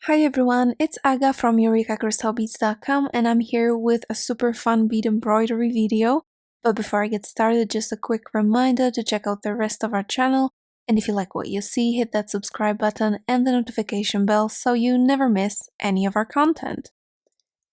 Hi everyone, it's Aga from EurekaCrystalBeads.com and I'm here with a super fun bead embroidery video. But before I get started, just a quick reminder to check out the rest of our channel, and if you like what you see, hit that subscribe button and the notification bell so you never miss any of our content.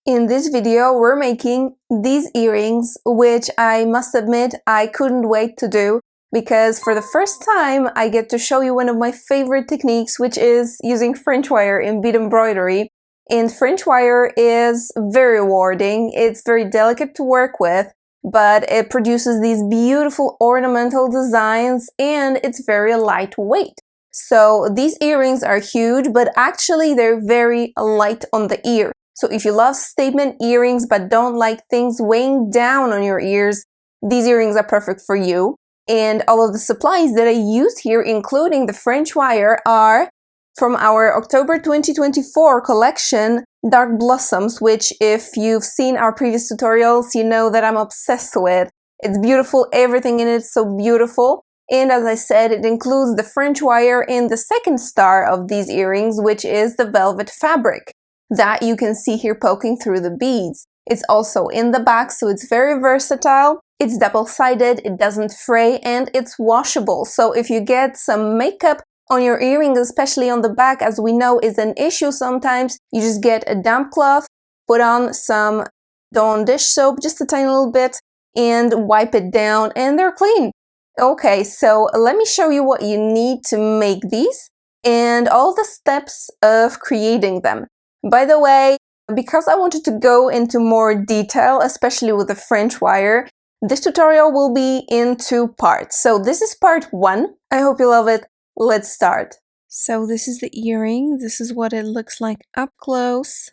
In this video, we're making these earrings, which I must admit I couldn't wait to do, because for the first time I get to show you one of my favorite techniques, which is using French wire in bead embroidery. And French wire is very rewarding, it's very delicate to work with, but it produces these beautiful ornamental designs and it's very lightweight. So these earrings are huge, but actually they're very light on the ear. So if you love statement earrings but don't like things weighing down on your ears, these earrings are perfect for you. And all of the supplies that I used here, including the French wire, are from our October 2024 collection, Dark Blossoms, which if you've seen our previous tutorials, you know that I'm obsessed with. It's beautiful, everything in it is so beautiful. And as I said, it includes the French wire and the second star of these earrings, which is the velvet fabric that you can see here poking through the beads. It's also in the back, so it's very versatile. It's double-sided, it doesn't fray, and it's washable. So if you get some makeup on your earring, especially on the back, as we know is an issue sometimes, you just get a damp cloth, put on some Dawn dish soap, just a tiny little bit, and wipe it down, and they're clean. Okay, so let me show you what you need to make these and all the steps of creating them. By the way, because I wanted to go into more detail, especially with the French wire, this tutorial will be in two parts. So this is part one. I hope you love it. Let's start. So this is the earring. This is what it looks like up close.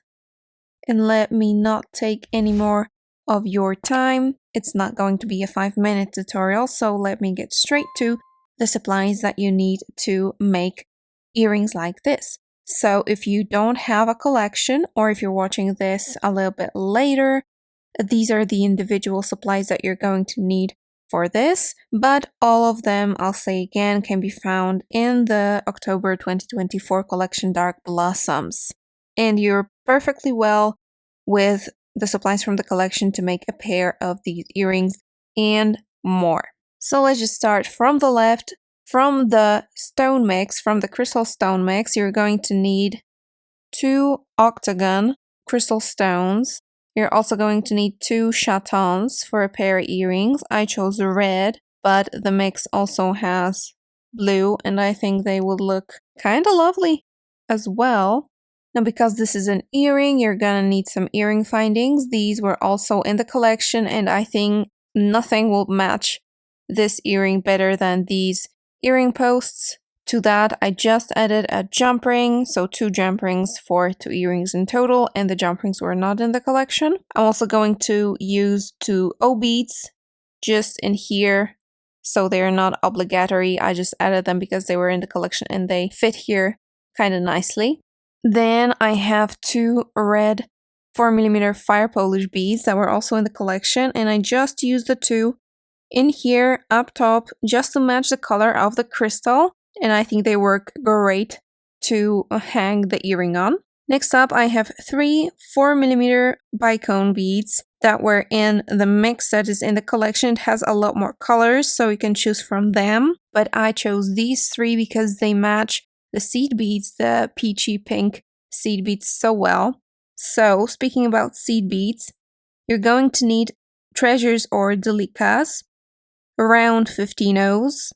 And let me not take any more of your time. It's not going to be a 5-minute tutorial, so let me get straight to the supplies that you need to make earrings like this. So if you don't have a collection, or if you're watching this a little bit later, these are the individual supplies that you're going to need for this, but all of them, I'll say again, can be found in the October 2024 collection Dark Blossoms. And you're perfectly well with the supplies from the collection to make a pair of these earrings and more. So let's just start from the left. From the stone mix, from the crystal stone mix, you're going to need 2 octagon crystal stones. You're also going to need 2 chatons for a pair of earrings. I chose red, but the mix also has blue, and I think they would look kind of lovely as well. Now, because this is an earring, you're gonna need some earring findings. These were also in the collection, and I think nothing will match this earring better than these earring posts. To that, I just added a jump ring, so 2 jump rings for 2 earrings in total, and the jump rings were not in the collection. I'm also going to use 2 O beads just in here, so they're not obligatory. I just added them because they were in the collection and they fit here kind of nicely. Then I have 2 red 4mm fire polish beads that were also in the collection, and I just used the 2 in here up top just to match the color of the crystal, and I think they work great to hang the earring on. Next up, I have 3 4mm bicone beads that were in the mix that is in the collection. It has a lot more colors, so you can choose from them, but I chose these 3 because they match the seed beads, the peachy pink seed beads, so well. So speaking about seed beads, you're going to need treasures or delicas, around 15 O's,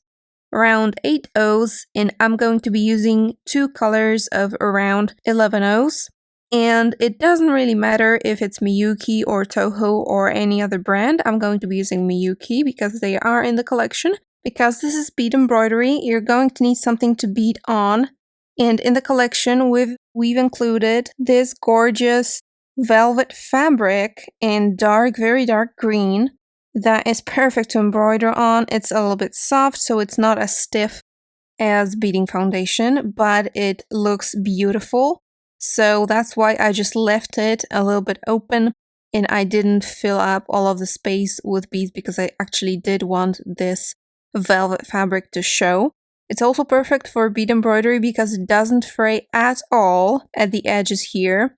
around 8 O's, and I'm going to be using 2 colors of around 11 O's. And it doesn't really matter if it's Miyuki or Toho or any other brand. I'm going to be using Miyuki because they are in the collection. Because this is bead embroidery, you're going to need something to bead on. And in the collection, we've included this gorgeous velvet fabric in dark, very dark green. That is perfect to embroider on. It's a little bit soft, so it's not as stiff as beading foundation, but it looks beautiful. So that's why I just left it a little bit open and I didn't fill up all of the space with beads because I actually did want this velvet fabric to show. It's also perfect for bead embroidery because it doesn't fray at all at the edges here.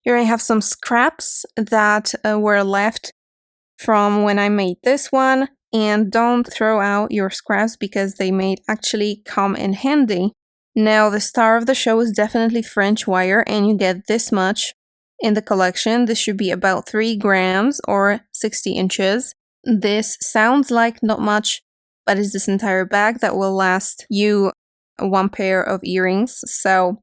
Here I have some scraps that were left from when I made this one, and don't throw out your scraps because they may actually come in handy. Now the star of the show is definitely French wire, and you get this much in the collection. This should be about 3 grams or 60 inches. This sounds like not much, but it's this entire bag that will last you 1 pair of earrings. So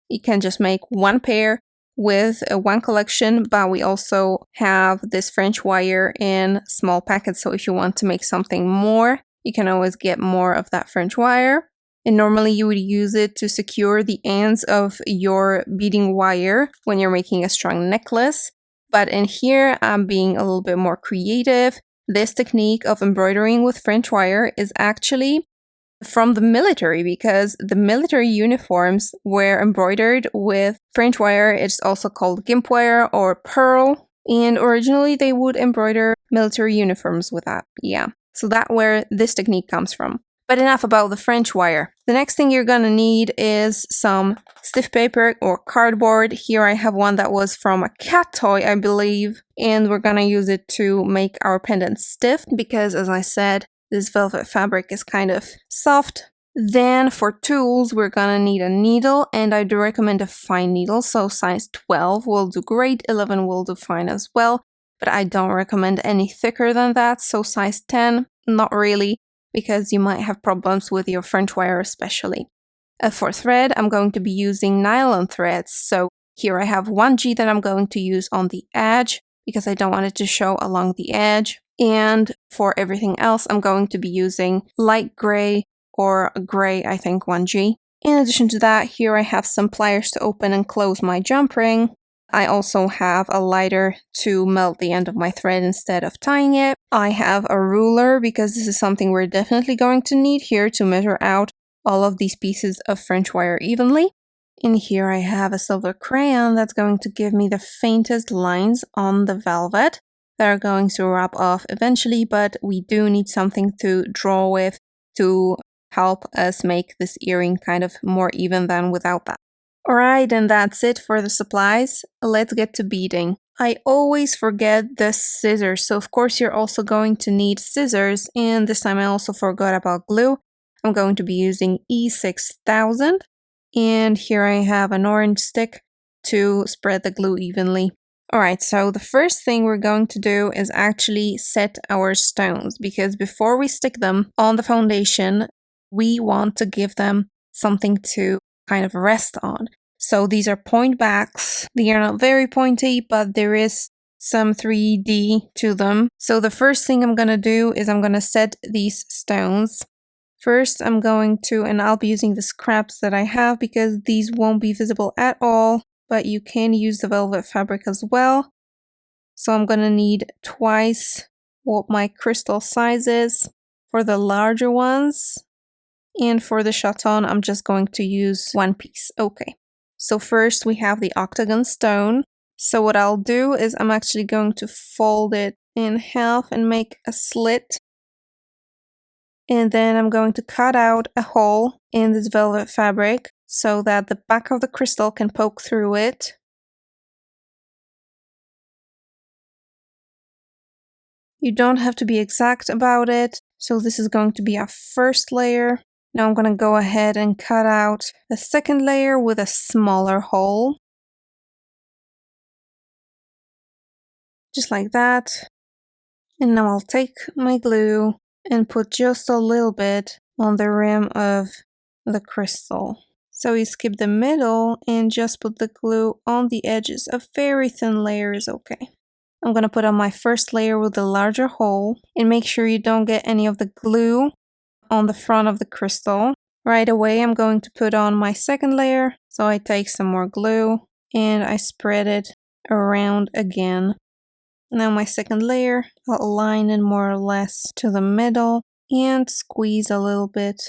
you can just make 1 pair with 1 collection, but we also have this French wire in small packets. So if you want to make something more, you can always get more of that French wire. And normally you would use it to secure the ends of your beading wire when you're making a strong necklace. But in here, I'm being a little bit more creative. This technique of embroidering with French wire is actually from the military, because the military uniforms were embroidered with French wire. It's also called gimp wire or pearl. And originally they would embroider military uniforms with that. Yeah. So that's where this technique comes from. But enough about the French wire. The next thing you're gonna need is some stiff paper or cardboard. Here I have one that was from a cat toy, I believe. And we're gonna use it to make our pendant stiff because, as I said, this velvet fabric is kind of soft. Then for tools, we're gonna need a needle, and I do recommend a fine needle, so size 12 will do great, 11 will do fine as well, but I don't recommend any thicker than that, so size 10, not really, because you might have problems with your French wire especially. For thread, I'm going to be using nylon threads, so here I have 1G that I'm going to use on the edge, because I don't want it to show along the edge. And for everything else, I'm going to be using light gray or gray, I think 1G. In addition to that, here I have some pliers to open and close my jump ring. I also have a lighter to melt the end of my thread instead of tying it. I have a ruler because this is something we're definitely going to need here to measure out all of these pieces of French wire evenly. In here I have a silver crayon that's going to give me the faintest lines on the velvet that are going to rub off eventually, but we do need something to draw with to help us make this earring kind of more even than without that. Alright, and that's it for the supplies. Let's get to beading. I always forget the scissors, so of course you're also going to need scissors, and this time I also forgot about glue. I'm going to be using E6000, and here I have an orange stick to spread the glue evenly. Alright, so the first thing we're going to do is actually set our stones, because before we stick them on the foundation, we want to give them something to kind of rest on. So these are point backs. They are not very pointy, but there is some 3D to them. So the first thing I'm going to do is I'm going to set these stones. First, I'm going to, and I'll be using the scraps that I have because these won't be visible at all, but you can use the velvet fabric as well. So I'm going to need twice what my crystal size is for the larger ones. And for the chaton, I'm just going to use 1 piece. Okay. So first we have the octagon stone. So what I'll do is I'm actually going to fold it in half and make a slit. And then I'm going to cut out a hole in this velvet fabric so that the back of the crystal can poke through it. You don't have to be exact about it. So this is going to be our first layer. Now I'm going to go ahead and cut out the second layer with a smaller hole. Just like that. And now I'll take my glue and put just a little bit on the rim of the crystal. So you skip the middle and just put the glue on the edges. A very thin layer is okay. I'm going to put on my first layer with the larger hole and make sure you don't get any of the glue on the front of the crystal. Right away I'm going to put on my second layer. So I take some more glue and I spread it around again. Now my second layer, I'll align it more or less to the middle and squeeze a little bit.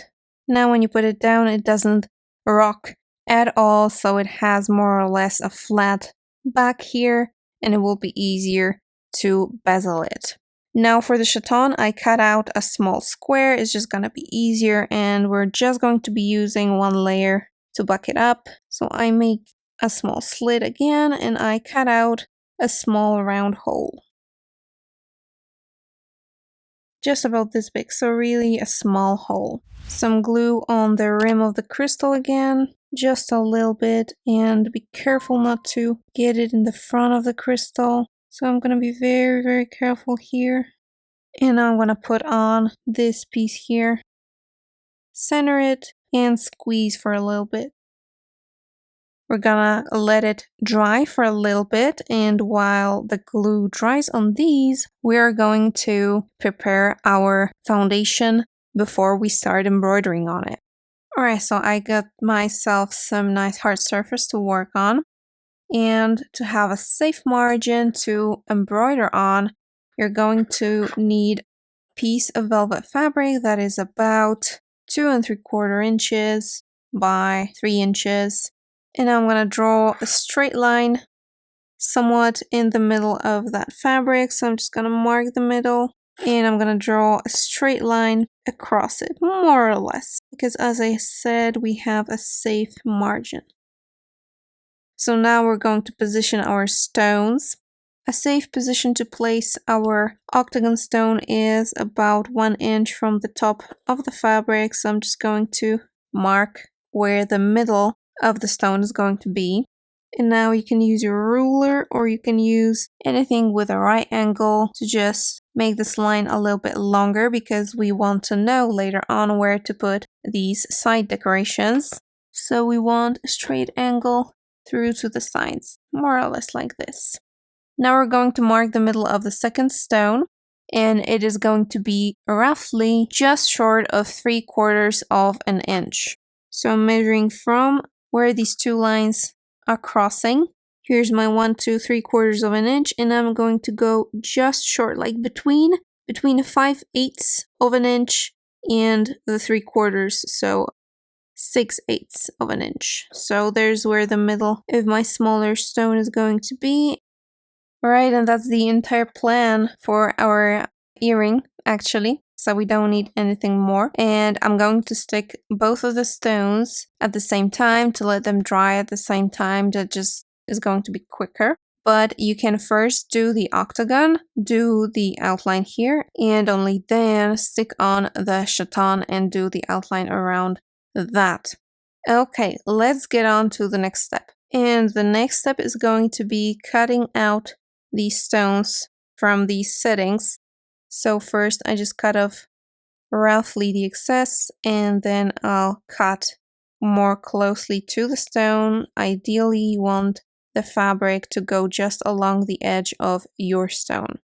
Now when you put it down, it doesn't rock at all, so it has more or less a flat back here, and it will be easier to bezel it. Now for the chaton, I cut out a small square. It's just gonna be easier, and we're just going to be using one layer to buck it up. So I make a small slit again, and I cut out a small round hole. Just about this big, so really a small hole. Some glue on the rim of the crystal again, just a little bit, and be careful not to get it in the front of the crystal. So I'm gonna be very, very careful here. And I'm gonna put on this piece here, center it, and squeeze for a little bit. We're gonna let it dry for a little bit, and while the glue dries on these, we're going to prepare our foundation before we start embroidering on it. Alright, so I got myself some nice hard surface to work on, and to have a safe margin to embroider on, you're going to need a piece of velvet fabric that is about 2¾ inches by 3 inches. And I'm gonna draw a straight line somewhat in the middle of that fabric. So I'm just gonna mark the middle, and I'm gonna draw a straight line across it, more or less, because as I said, we have a safe margin. So now we're going to position our stones. A safe position to place our octagon stone is about 1 inch from the top of the fabric. So I'm just going to mark where the middle of the stone is going to be. And now you can use your ruler, or you can use anything with a right angle to just make this line a little bit longer, because we want to know later on where to put these side decorations. So we want a straight angle through to the sides, more or less like this. Now we're going to mark the middle of the second stone, and it is going to be roughly just short of 3/4 of an inch. So I'm measuring from where these two lines are crossing. Here's my 1, 2, 3/4 of an inch, and I'm going to go just short, like between 5/8 of an inch and the 3/4, so 6/8 of an inch. So there's where the middle of my smaller stone is going to be. Alright, and that's the entire plan for our earring, actually. So we don't need anything more. And I'm going to stick both of the stones at the same time to let them dry at the same time. That just is going to be quicker. But you can first do the octagon, do the outline here, and only then stick on the chaton and do the outline around that. Okay, let's get on to the next step. And the next step is going to be cutting out these stones from these settings. So first I just cut off roughly the excess, and then I'll cut more closely to the stone. Ideally, you want the fabric to go just along the edge of your stone.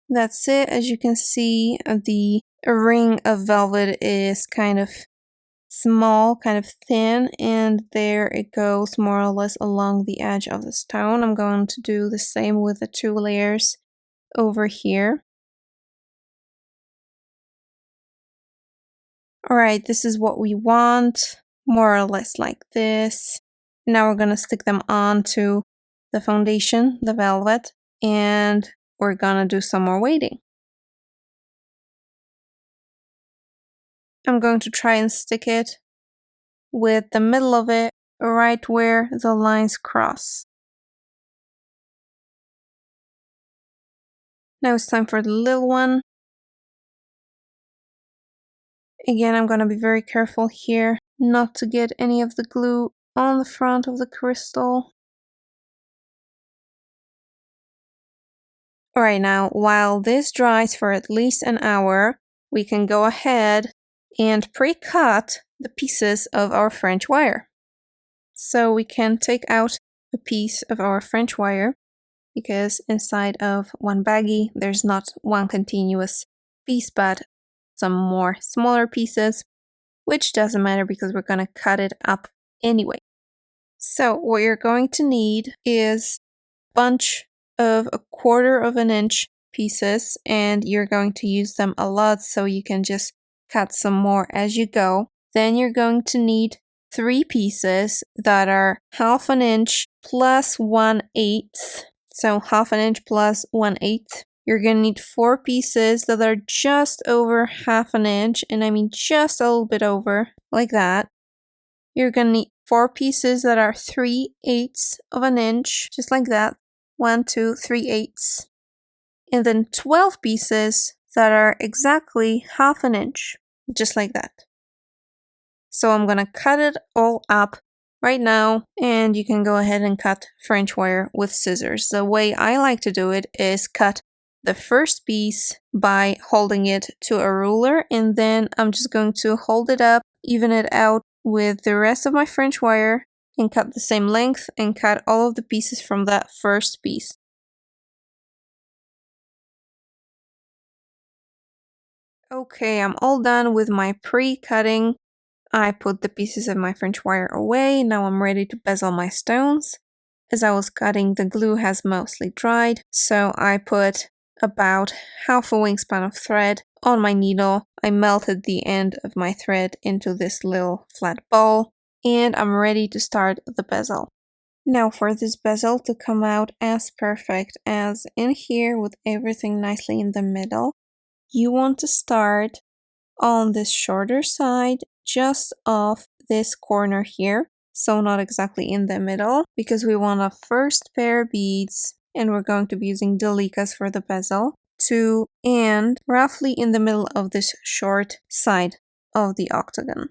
That's it. As you can see, the ring of velvet is kind of small, kind of thin, and there it goes more or less along the edge of the stone. I'm going to do the same with the 2 layers over here. Alright, this is what we want, more or less like this. Now we're gonna stick them onto the foundation, the velvet, and we're gonna do some more weighting. I'm going to try and stick it with the middle of it right where the lines cross. Now it's time for the little one. Again, I'm gonna be very careful here not to get any of the glue on the front of the crystal. Alright, now while this dries for at least an hour, we can go ahead and pre-cut the pieces of our French wire. So we can take out a piece of our French wire, because inside of one baggie there's not one continuous piece but some more smaller pieces, which doesn't matter because we're going to cut it up anyway. So what you're going to need is a bunch of 1/4 of an inch pieces, and you're going to use them a lot, so you can just cut some more as you go. Then you're going to need 3 pieces that are 1/2 inch plus 1/8. So half an inch plus 1/8. You're gonna need 4 pieces that are just over half an inch, and I mean just a little bit over, like that. You're gonna need 4 pieces that are 3/8 of an inch, just like that. 1, 2, 3/8. And then 12 pieces that are exactly half an inch, just like that. So I'm gonna cut it all up right now, and you can go ahead and cut French wire with scissors. The way I like to do it is cut the first piece by holding it to a ruler, and then I'm just going to hold it up, even it out with the rest of my French wire, and cut the same length and cut all of the pieces from that first piece. Okay, I'm all done with my pre-cutting. I put the pieces of my French wire away. Now I'm ready to bezel my stones. As I was cutting, the glue has mostly dried, so I put about half a wingspan of thread on my needle. I melted the end of my thread into this little flat ball, and I'm ready to start the bezel. Now for this bezel to come out as perfect as in here with everything nicely in the middle, you want to start on this shorter side, just off this corner here, so not exactly in the middle, because we want a first pair of beads, and we're going to be using delicas for the bezel, to end roughly in the middle of this short side of the octagon.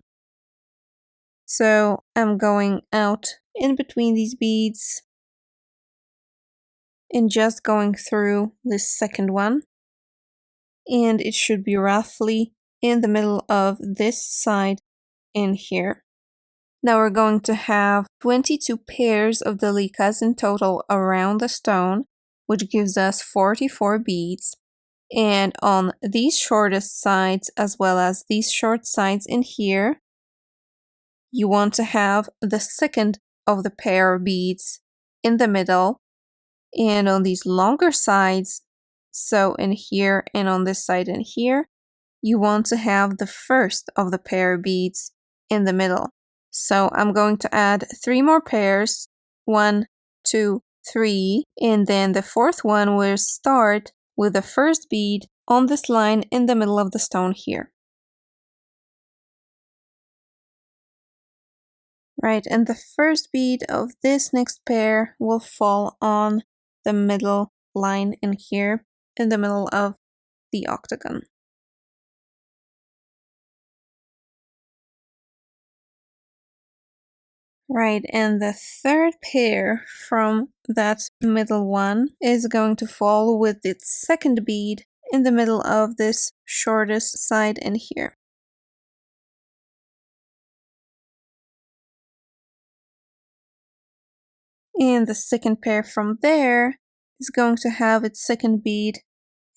So I'm going out in between these beads and just going through this second one, and it should be roughly in the middle of this side in here. Now we're going to have 22 pairs of delicas in total around the stone, which gives us 44 beads. And on these shortest sides, as well as these short sides in here, you want to have the second of the pair of beads in the middle. And on these longer sides, so in here and on this side in here, you want to have the first of the pair of beads in the middle. So I'm going to add 3 more pairs, 1, 2, 3, and then the fourth one will start with the first bead on this line in the middle of the stone here. Right, and the first bead of this next pair will fall on the middle line in here, in the middle of the octagon. Right, and the third pair from that middle one is going to fall with its second bead in the middle of this shortest side in here. And the second pair from there is going to have its second bead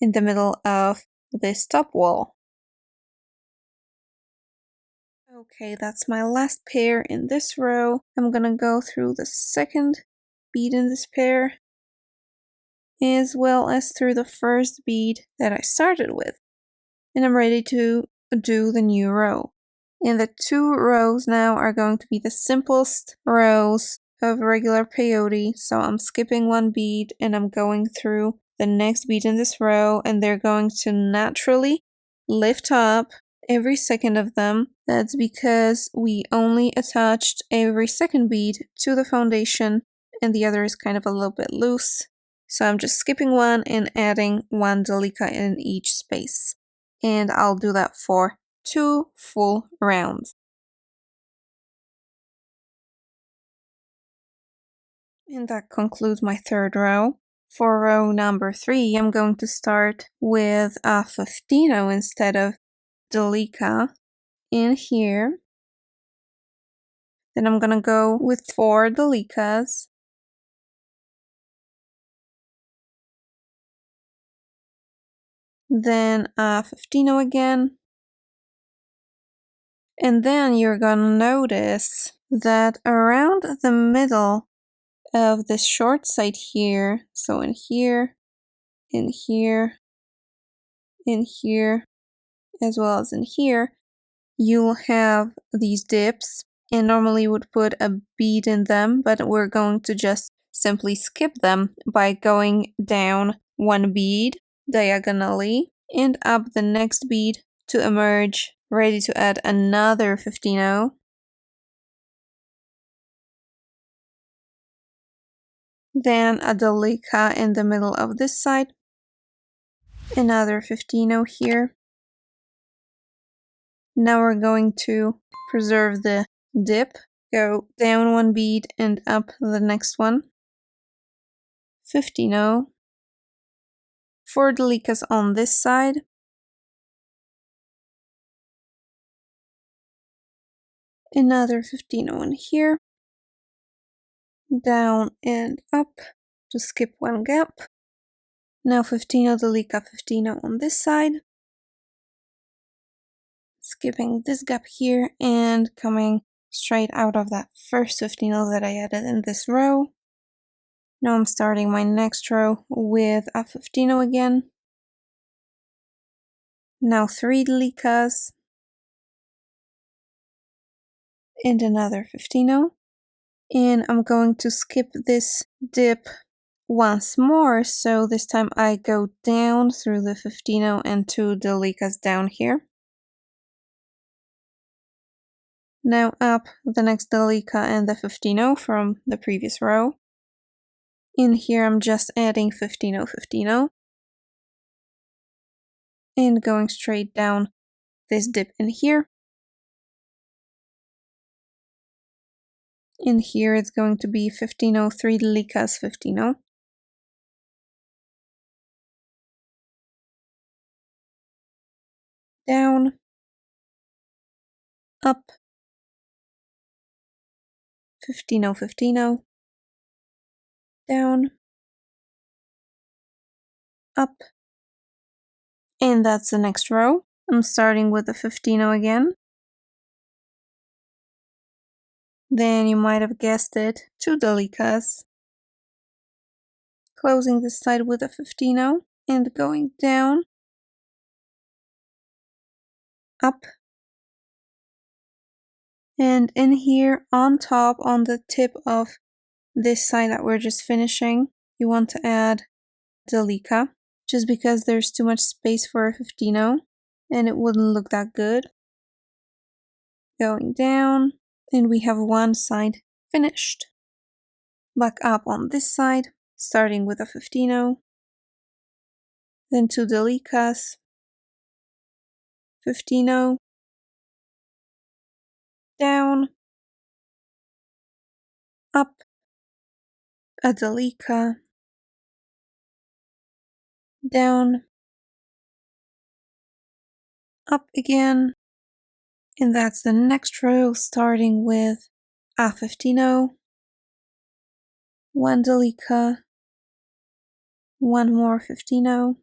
in the middle of this top wall. Okay, that's my last pair in this row. I'm gonna go through the second bead in this pair, as well as through the first bead that I started with. And I'm ready to do the new row. And the 2 rows now are going to be the simplest rows of regular peyote. So I'm skipping 1 bead and I'm going through the next bead in this row, and they're going to naturally lift up every second of them. That's because we only attached every second bead to the foundation and the other is kind of a little bit loose. So I'm just skipping 1 and adding 1 delica in each space. And I'll do that for 2 full rounds. And that concludes my third row. For row number 3, I'm going to start with a 15 instead of delica in here. Then I'm gonna go with 4 delicas. Then a 15 again. And then you're gonna notice that around the middle of this short side here, so in here, in here, in here, as well as in here, you'll have these dips and normally would put a bead in them, but we're going to just simply skip them by going down one bead diagonally and up the next bead to emerge, ready to add another 15-0. Then a delica in the middle of this side, another 15-0 here. Now we're going to preserve the dip, go down one bead and up the next one, 15-0. 4 delicas on this side, another 15-0 in here, down and up to skip one gap. Now 15-0 delica, 15-0 on this side, skipping this gap here and coming straight out of that first 15-0 that I added in this row. Now I'm starting my next row with a 15-0 again. Now 3 delicas and another 15-0. And I'm going to skip this dip once more, so this time I go down through the 15-0 and 2 delicas down here. Now up the next delica and the 15-0 from the previous row. In here I'm just adding 15-0, 15-0. And going straight down this dip in here. In here it's going to be 15-0, 3 delicas, 15-0. Down, up, 15-0, 15-0, down, up, and that's the next row. I'm starting with the 15-0 again. Then you might have guessed it, 2 delicas. Closing this side with a 15-0 and going down, up, and in here on top, on the tip of this side that we're just finishing, you want to add delica, just because there's too much space for a 15-0 and it wouldn't look that good. Going down, and we have one side finished. Back up on this side, starting with a 15-0, then 2 delicas, 15-0, down, up, a delica, down, up again, and that's the next row, starting with a 15-0, 1 delica, 1 more 15-0.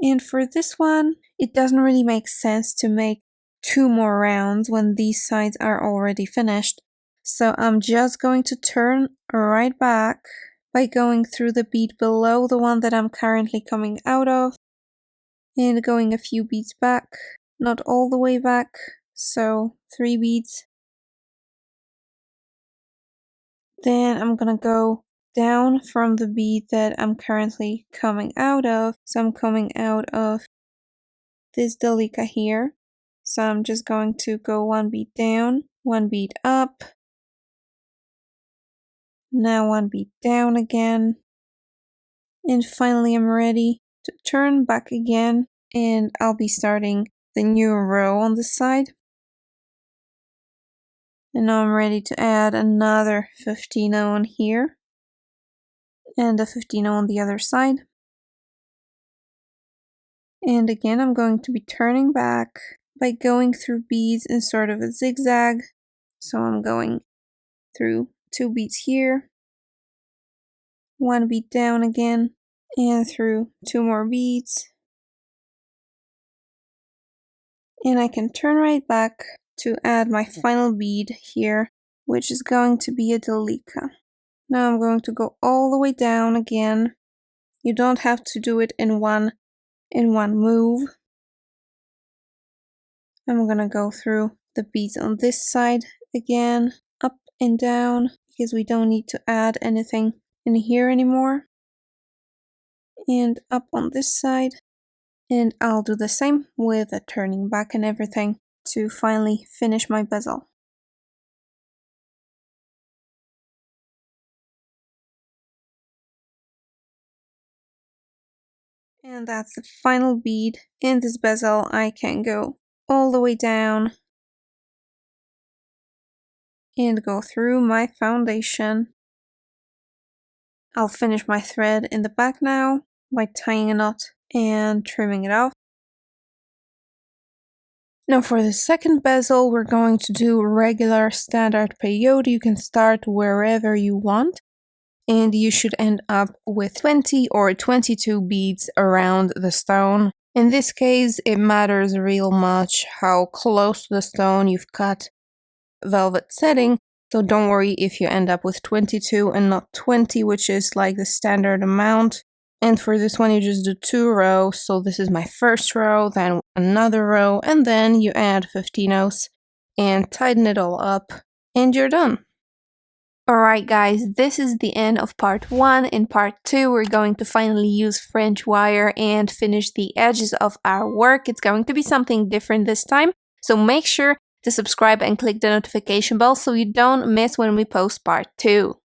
And for this one, it doesn't really make sense to make 2 more rounds when these sides are already finished. So I'm just going to turn right back by going through the bead below the one that I'm currently coming out of and going a few beads back, not all the way back, so 3 beads. Then I'm gonna go down from the bead that I'm currently coming out of. So I'm coming out of this delica here. So I'm just going to go 1 bead down, 1 bead up, now 1 bead down again, and finally I'm ready to turn back again, and I'll be starting the new row on this side. And now I'm ready to add another 15-0 on here, and a 15-0 on the other side. And again, I'm going to be turning back by going through beads in sort of a zigzag. So I'm going through 2 beads here, 1 bead down again, and through 2 more beads. And I can turn right back to add my final bead here, which is going to be a delica. Now I'm going to go all the way down again. You don't have to do it in one move. I'm gonna go through the beads on this side again, up and down, because we don't need to add anything in here anymore. And up on this side. And I'll do the same with the turning back and everything to finally finish my bezel. And that's the final bead. In this bezel I can go all the way down and go through my foundation. I'll finish my thread in the back now by tying a knot and trimming it off. Now for the second bezel, we're going to do regular standard peyote. You can start wherever you want, and you should end up with 20 or 22 beads around the stone. In this case, it matters real much how close to the stone you've cut velvet setting, so don't worry if you end up with 22 and not 20, which is like the standard amount. And for this one you just do 2 rows, so this is my first row, then another row, and then you add 15-ohs and tighten it all up, and you're done. Alright guys, this is the end of part 1. In part 2 we're going to finally use French wire and finish the edges of our work. It's going to be something different this time, so make sure to subscribe and click the notification bell so you don't miss when we post part 2.